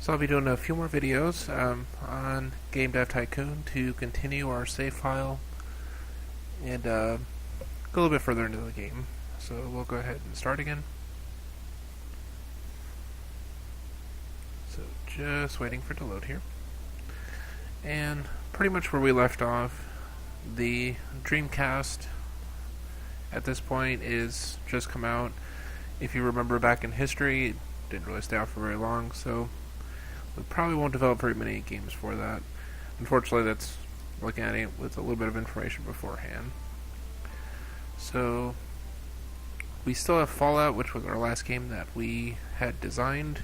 So I'll be doing a few more videos on Game Dev Tycoon to continue our save file and go a little bit further into the game. So we'll go ahead and start again. So just waiting for it to load here. And pretty much where we left off, the Dreamcast at this point is just come out. If you remember back in history, it didn't really stay out for very long, so we probably won't develop very many games for that. Unfortunately, that's looking at it with a little bit of information beforehand. So we still have Fallout, which was our last game that we had designed.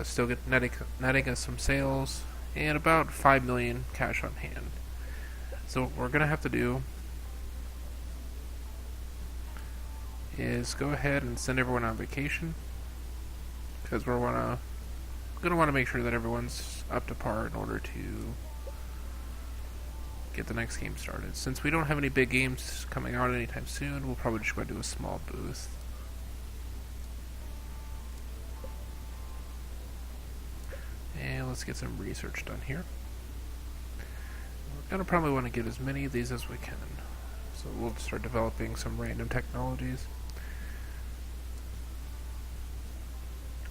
Still netting us some sales and about 5 million cash on hand. So what we're gonna have to do is go ahead and send everyone on vacation, because we're gonna want to make sure that everyone's up to par in order to get the next game started. Since we don't have any big games coming out anytime soon, we'll probably just go do a small booth. And let's get some research done here. We're gonna probably want to get as many of these as we can. So we'll start developing some random technologies.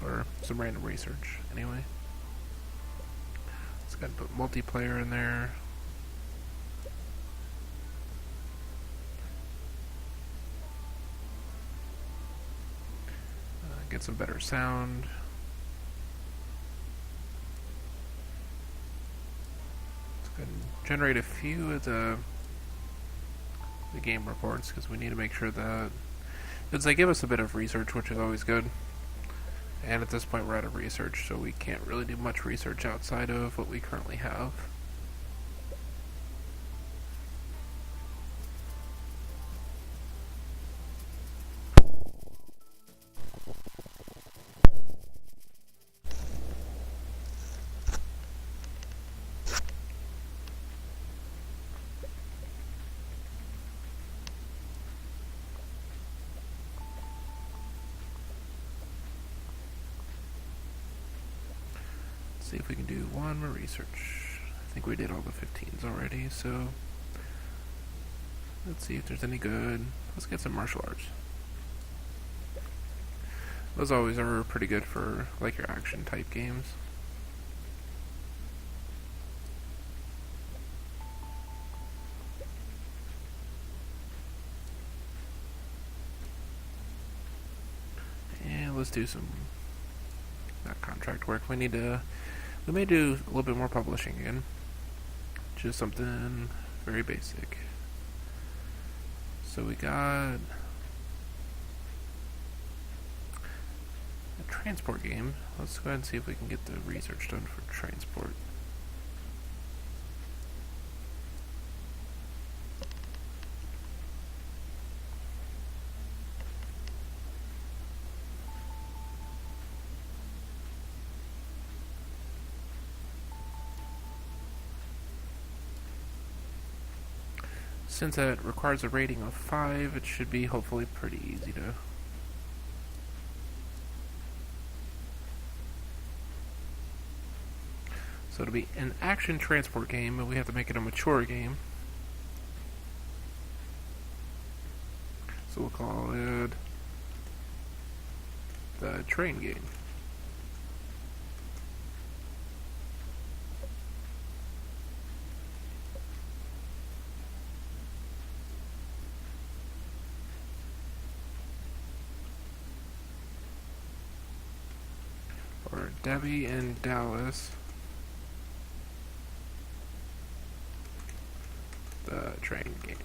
Or some random research, anyway. Let's go ahead and put multiplayer in there. Get some better sound. Let's go ahead and generate a few of the game reports, because we need to make sure that, because they give us a bit of research, which is always good. And at this point we're out of research, so we can't really do much research outside of what we currently have. See if we can do one more research. I think we did all the 15s already, so let's see if there's any good. Let's get some martial arts. Those always are pretty good for like your action type games. And let's do some contract work. We may do a little bit more publishing again. Just something very basic. So we got a transport game. Let's go ahead and see if we can get the research done for transport. Since it requires a rating of 5, it should be hopefully pretty easy to. So it'll be an action transport game, but we have to make it a mature game. So we'll call it the train game. Or Debbie and Dallas, the train game.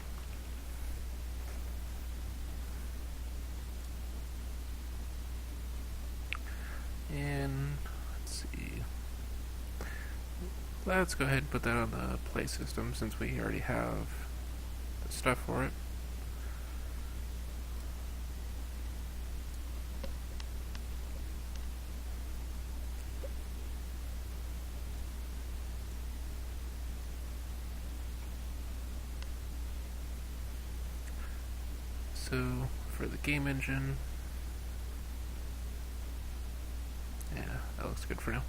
And let's see. Let's go ahead and put that on the play system, since we already have the stuff for it. So for the game engine, yeah, that looks good for now.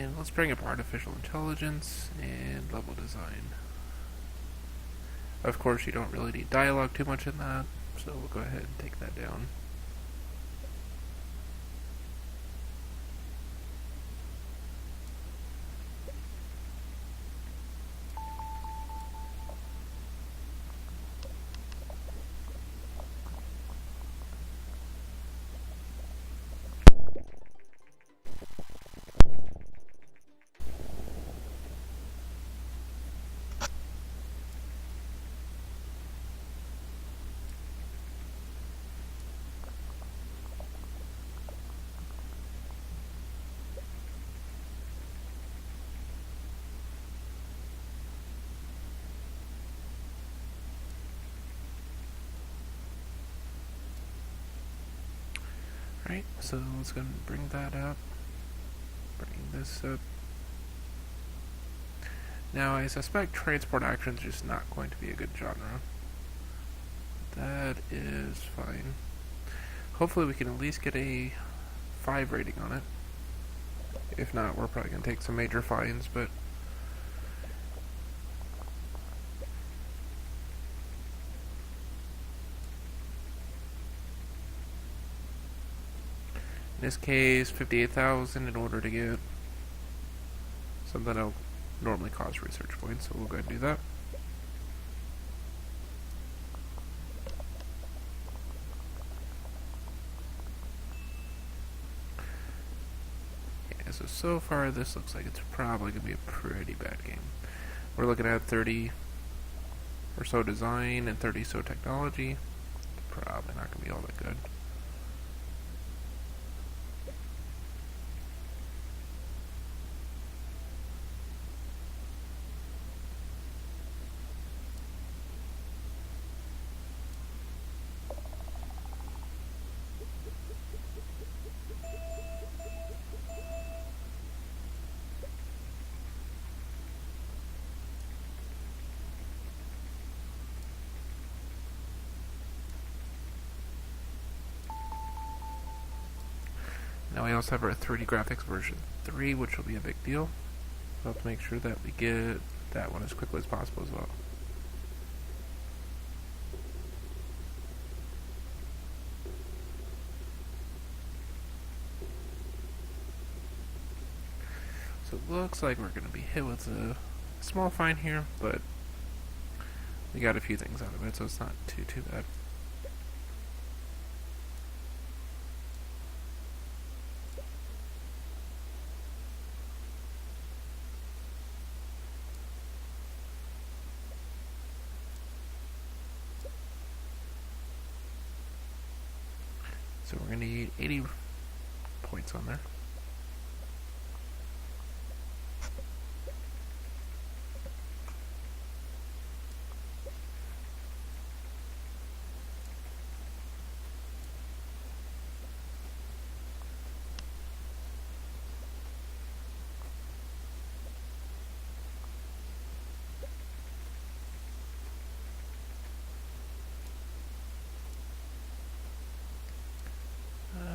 And let's bring up artificial intelligence and level design. Of course, you don't really need dialogue too much in that, so we'll go ahead and take that down. Right, so let's go and bring that up. Bring this up. Now, I suspect transport action is just not going to be a good genre. That is fine. Hopefully we can at least get a 5 rating on it. If not, we're probably going to take some major fines, but... in this case, 58,000 in order to get something that'll normally cost research points, so we'll go ahead and do that. Yeah, so far this looks like it's probably going to be a pretty bad game. We're looking at 30 or so design and 30 so technology. Probably not going to be all that good. Now we also have our 3D graphics version 3, which will be a big deal. We'll have to make sure that we get that one as quickly as possible as well. So it looks like we're going to be hit with a small fine here, but we got a few things out of it, so it's not too bad. So we're going to need 80 points on there.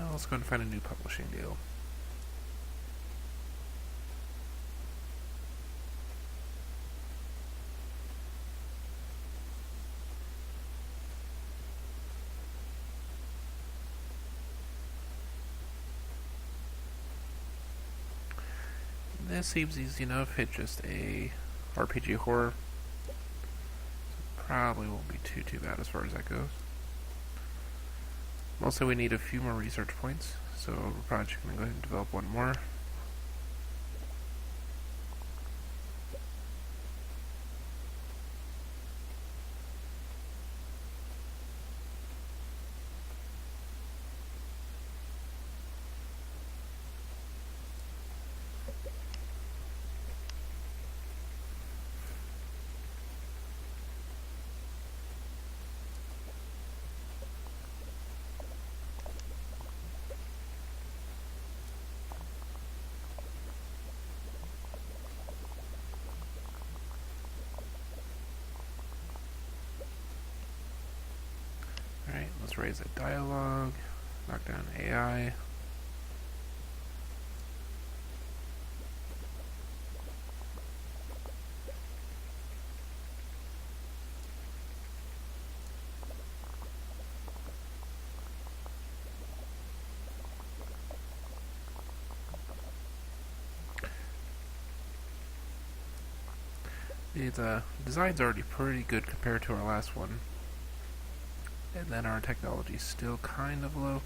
Let's go and find a new publishing deal. This seems easy enough. Hit just a RPG horror. So probably won't be too bad as far as that goes. Also, we need a few more research points, so we're probably just going to go ahead and develop one more. Alright, let's raise that dialogue, knock down AI. See, the design's already pretty good compared to our last one. And then our technology's still kind of low.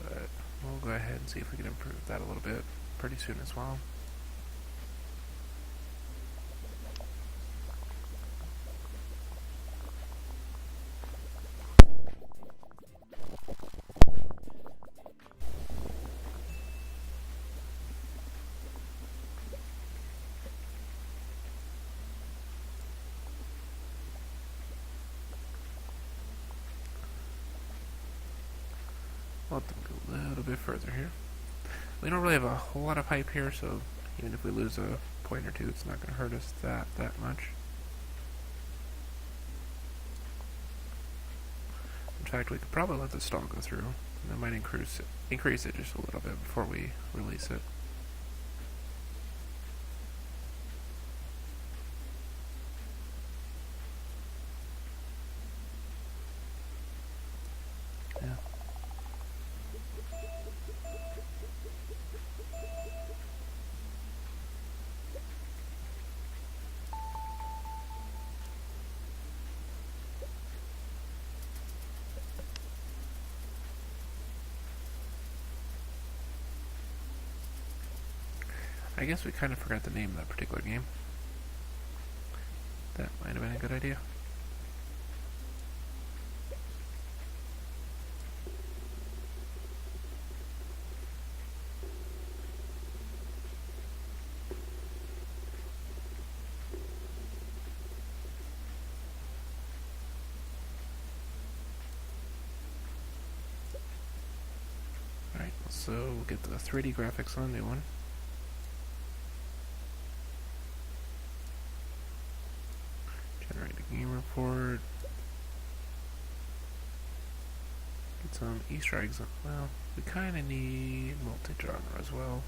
But we'll go ahead and see if we can improve that a little bit pretty soon as well. Let them go a little bit further here. We don't really have a whole lot of hype here, so even if we lose a point or two, it's not going to hurt us that much. In fact, we could probably let the stall go through. That might increase it just a little bit before we release it. Yeah. I guess we kind of forgot the name of that particular game. That might have been a good idea. Alright, so we'll get the 3D graphics on the new one. Generate a game report. Get some Easter eggs. Well, we kind of need multi-genre as well.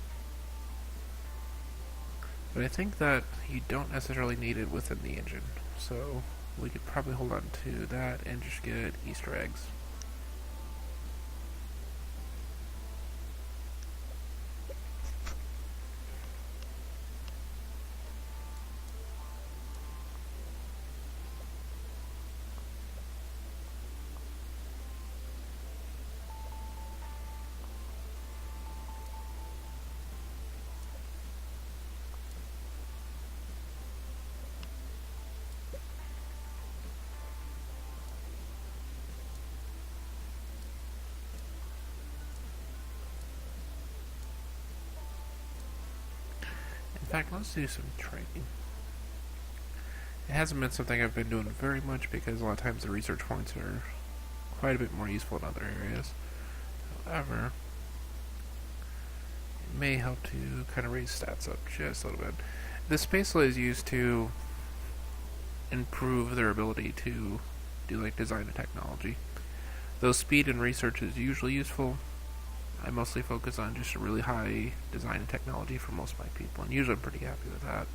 But I think that you don't necessarily need it within the engine. So we could probably hold on to that and just get Easter eggs. In fact, let's do some training. It hasn't been something I've been doing very much because a lot of times the research points are quite a bit more useful in other areas. However, it may help to kind of raise stats up just a little bit. The spacela is used to improve their ability to do like design and technology. Though speed and research is usually useful, I mostly focus on just a really high design and technology for most of my people, and usually I'm pretty happy with that.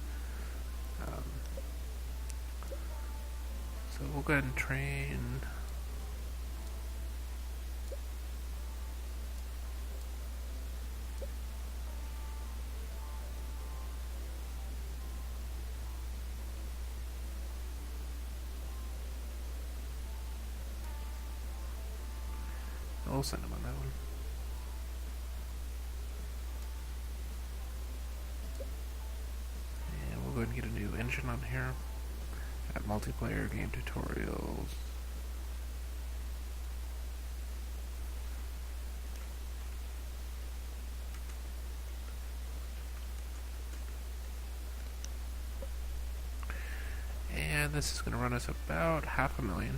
So we'll go ahead and train. We'll send him on that one. And we'll go ahead and get a new engine on here. Add multiplayer game tutorials. And this is going to run us about $500,000.